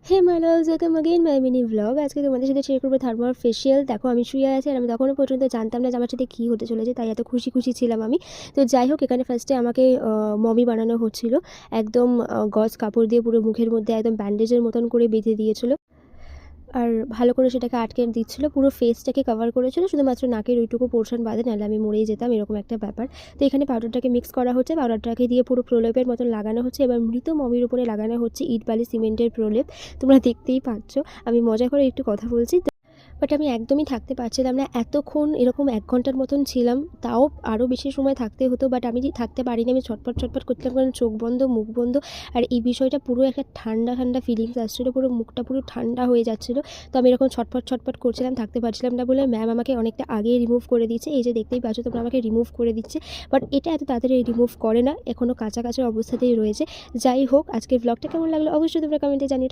Hey my loves, welcome again my mini blog. আজকে তোমাদের সাথে শেয়ার করবো থার্মাল ফেশিয়াল। দেখো আমি শুয়ে আছি আর আমি তখনও পর্যন্ত জানতাম না যে আমার সাথে কী হতে চলেছে, তাই এত খুশি খুশি ছিলাম আমি। তো যাই হোক, এখানে ফার্স্টে আমাকে মমি বানানো হচ্ছিল। একদম গজ কাপড় দিয়ে পুরো মুখের মধ্যে একদম ব্যান্ডেজের মতন করে বেঁধে দিয়েছিল আর ভালো করে সেটাকে আটকে দিচ্ছিলো, পুরো ফেসটাকে কভার করেছিল, শুধুমাত্র নাকের ওইটুকু পোর্শন বাদে, নাহলে আমি মরেই যেতাম, এরকম একটা ব্যাপার। তো এখানে পাউডারটাকে মিক্স করা হচ্ছে, পাউডারটাকে দিয়ে পুরো প্রলেপের মতন লাগানো হচ্ছে। এবার মৃত মমির উপরে লাগানো হচ্ছে ইট বালি সিমেন্টের প্রলেপ। তোমরা দেখতেই পাচ্ছ আমি মজা করে একটু কথা বলছি, বাট আমি একদমই থাকতে পারছিলাম না। এতক্ষণ এরকম 1 ঘন্টার মতন ছিলাম, তাও আরও বেশি সময় থাকতে হতো, বাট আমি থাকতে পারিনি। আমি ছটফট ছটফট করছিলাম, কারণ চোখ বন্ধ মুখ বন্ধ। আর এই বিষয়টা পুরো একটা ঠান্ডা ঠান্ডা ফিলিংস আসছিলো, পুরো মুখটা পুরো ঠান্ডা হয়ে যাচ্ছিলো। তো আমি এরকম ছটফট ছটফট করছিলাম, থাকতে পারছিলাম না বলে ম্যাম আমাকে অনেকটা আগেই রিমুভ করে দিচ্ছে। এই যে দেখতেই পাচ্ছ তোমরা, আমাকে রিমুভ করে দিচ্ছে, বাট এটা এত তাড়াতাড়ি রিমুভ করে না, এখনও কাঁচা কাঁচা অবস্থাতেই রয়েছে। যাই হোক, আজকের ব্লগটা কেমন লাগলো অবশ্যই তোমরা কমেন্টে জানিয়ে।